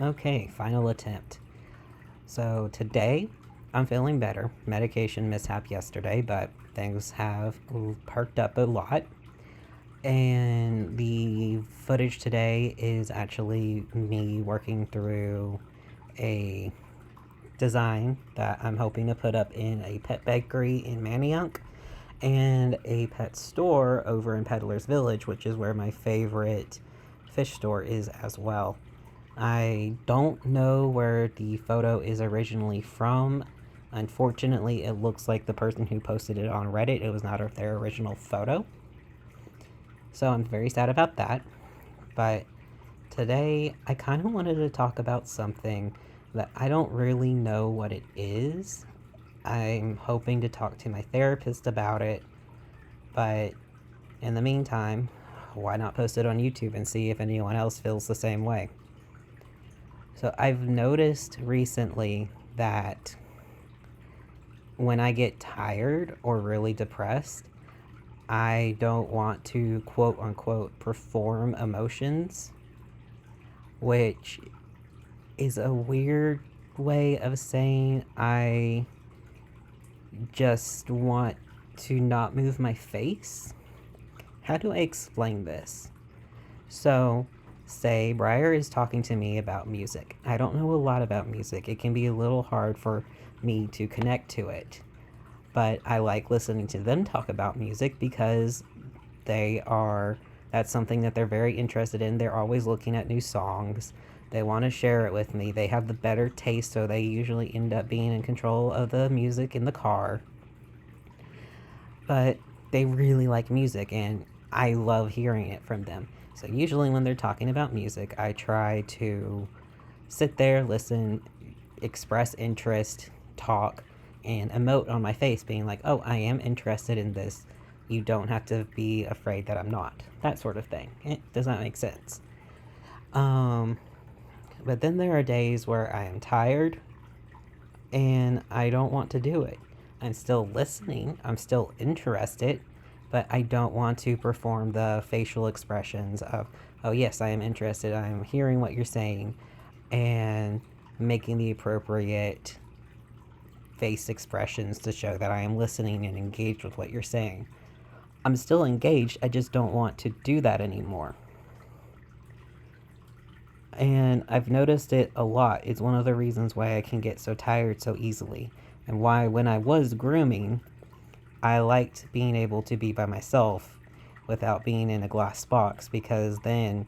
Okay, final attempt. So today, I'm feeling better. Medication mishap yesterday, but things have perked up a lot. And the footage today is actually me working through a design that I'm hoping to put up in a pet bakery in Manayunk and a pet store over in Peddler's Village, which is where my favorite fish store is as well. I don't know where the photo is originally from. Unfortunately, it looks like the person who posted it on Reddit, it was not their original photo. So I'm very sad about that. But today, I kind of wanted to talk about something that I don't really know what it is. I'm hoping to talk to my therapist about it, but in the meantime, why not post it on YouTube and see if anyone else feels the same way? So I've noticed recently that when I get tired or really depressed, I don't want to quote unquote perform emotions, which is a weird way of saying I just want to not move my face. How do I explain this? So, say Briar is talking to me about music. I don't know a lot about music. It can be a little hard for me to connect to it. But I like listening to them talk about music because they are that's something that they're very interested in. They're always looking at new songs. They want to share it with me. They have the better taste, so they usually end up being in control of the music in the car. But they really like music, and I love hearing it from them. So usually when they're talking about music, I try to sit there, listen, express interest, talk, and emote on my face, being like, oh, I am interested in this. You don't have to be afraid that I'm not. That sort of thing. It does not make sense. Um, but then there are days where I am tired and I don't want to do it. I'm still listening, I'm still interested, but I don't want to perform the facial expressions of, oh, yes, I am interested, I am hearing what you're saying, and making the appropriate face expressions to show that I am listening and engaged with what you're saying. I'm still engaged, I just don't want to do that anymore. And I've noticed it a lot. It's one of the reasons why I can get so tired so easily, and why, when I was grooming, I liked being able to be by myself without being in a glass box, because then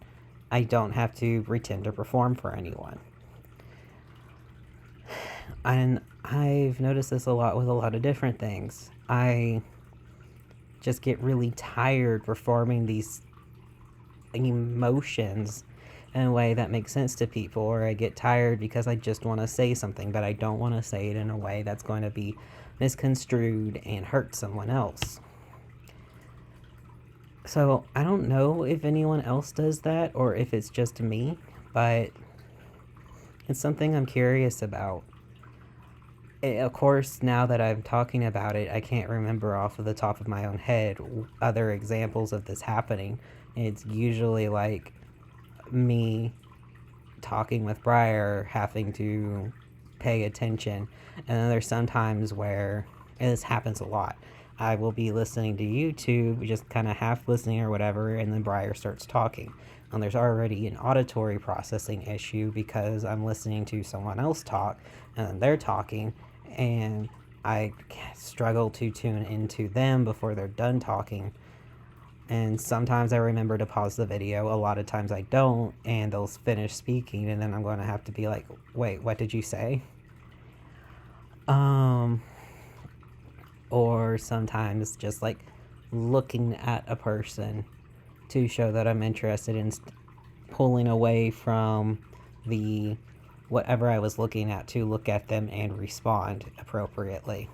I don't have to pretend to perform for anyone. And I've noticed this a lot with a lot of different things. I just get really tired performing these emotions in a way that makes sense to people, or I get tired because I just want to say something, but I don't want to say it in a way that's going to be misconstrued and hurt someone else. So I don't know if anyone else does that or if it's just me, but it's something I'm curious about. Of course, now that I'm talking about it, I can't remember off of the top of my own head other examples of this happening. It's usually like me talking with Briar, having to pay attention. And then there's sometimes where, and this happens a lot, I will be listening to YouTube, just kind of half listening or whatever, and then Briar starts talking. And there's already an auditory processing issue because I'm listening to someone else talk, and then they're talking, and I struggle to tune into them before they're done talking. And sometimes I remember to pause the video, a lot of times I don't, and they'll finish speaking, and then I'm going to have to be like, wait, what did you say? Um, or sometimes just like looking at a person to show that I'm interested in pulling away from the whatever I was looking at to look at them and respond appropriately.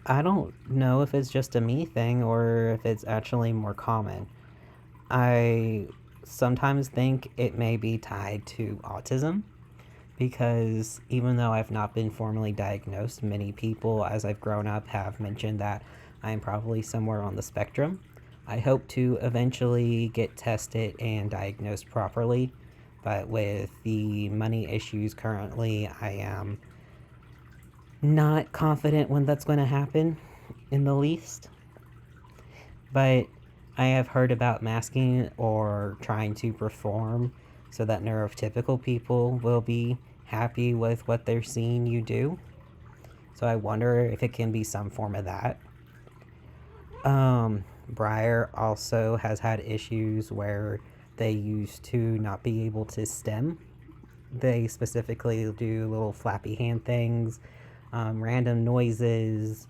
I don't know if it's just a me thing or if it's actually more common. I sometimes think it may be tied to autism, because even though I've not been formally diagnosed, many people as I've grown up have mentioned that I'm probably somewhere on the spectrum. I hope to eventually get tested and diagnosed properly, But with the money issues currently, I am not confident when that's going to happen in the least. But I have heard about masking or trying to perform so that neurotypical people will be happy with what they're seeing you do. So I wonder if it can be some form of that. Briar also has had issues where they used to not be able to stem. They specifically do little flappy hand things, random noises.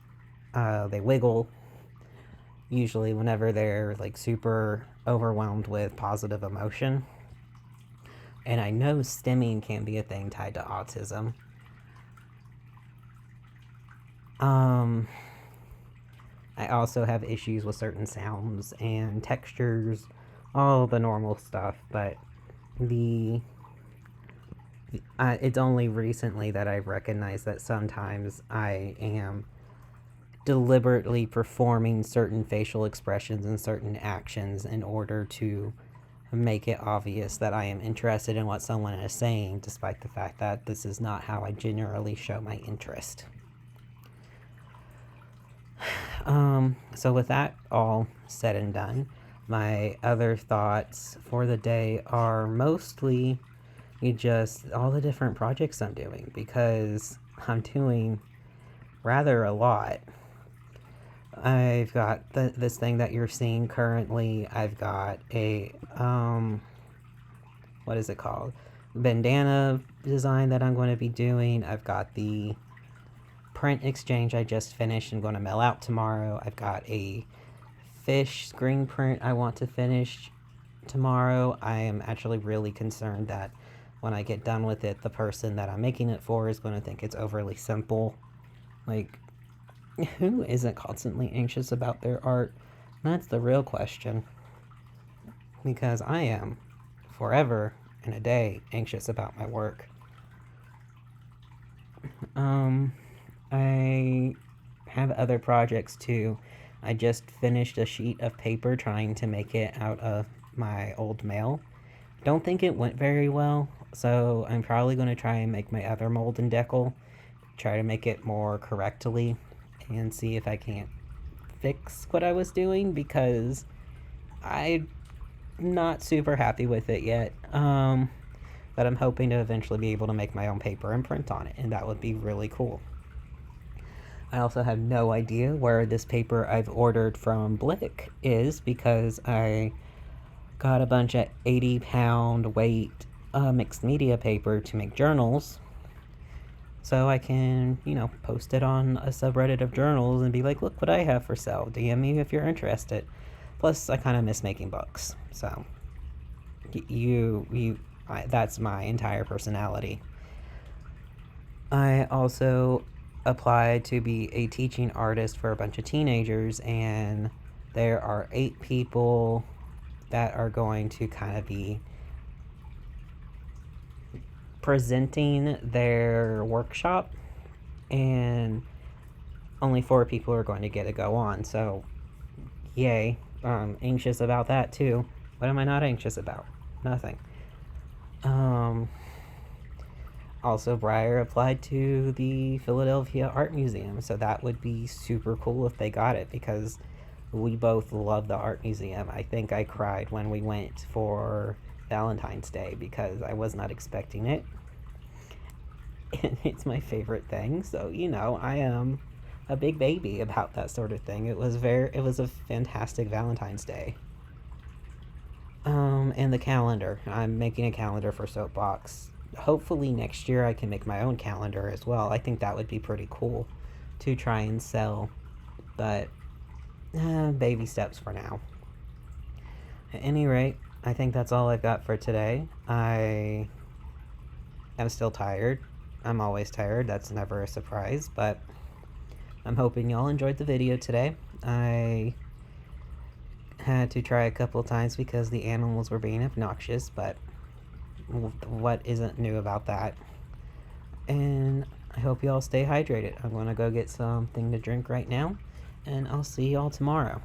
They wiggle. Usually, whenever they're like super overwhelmed with positive emotion. And I know stimming can be a thing tied to autism. I also have issues with certain sounds and textures, all the normal stuff, but it's only recently that I've recognized that sometimes I am deliberately performing certain facial expressions and certain actions in order to make it obvious that I am interested in what someone is saying, despite the fact that this is not how I generally show my interest. So with that all said and done, my other thoughts for the day are mostly just all the different projects I'm doing, because I'm doing rather a lot. I've got this thing that you're seeing currently. I've got a what is it called? Bandana design that I'm going to be doing. I've got the print exchange I just finished and going to mail out tomorrow. I've got a fish screen print I want to finish tomorrow. I am actually really concerned that when I get done with it, the person that I'm making it for is going to think it's overly simple. Like, who isn't constantly anxious about their art? That's the real question. Because I am forever and a day anxious about my work. I have other projects too. I just finished a sheet of paper trying to make it out of my old mail. Don't think it went very well, so I'm probably going to try and make my other mold and decal, try to make it more correctly, and see if I can't fix what I was doing, because I'm not super happy with it yet. But I'm hoping to eventually be able to make my own paper and print on it, and that would be really cool. I also have no idea where this paper I've ordered from Blick is, because I got a bunch of 80-pound weight mixed media paper to make journals, so I can, post it on a subreddit of journals and be like, look what I have for sale, DM me if you're interested. Plus, I kind of miss making books, so that's my entire personality. I also applied to be a teaching artist for a bunch of teenagers, and there are 8 people that are going to kind of be presenting their workshop, and only 4 people are going to get to go on, so yay. Anxious about that too. What am I not anxious about? Nothing. Also, Briar applied to the Philadelphia Art Museum, so that would be super cool if they got it, because we both love the art museum. I think I cried when we went for Valentine's Day because I was not expecting it. And it's my favorite thing, so I am a big baby about that sort of thing. It was a fantastic Valentine's Day. And the calendar. I'm making a calendar for Soapbox. Hopefully next year I can make my own calendar as well. I think that would be pretty cool to try and sell, but baby steps for now. At any rate, I think that's all I've got for today. I am still tired. I'm always tired. That's never a surprise, but I'm hoping y'all enjoyed the video today. I had to try a couple of times because the animals were being obnoxious, but what isn't new about that? And I hope y'all stay hydrated. I'm going to go get something to drink right now, and I'll see y'all tomorrow.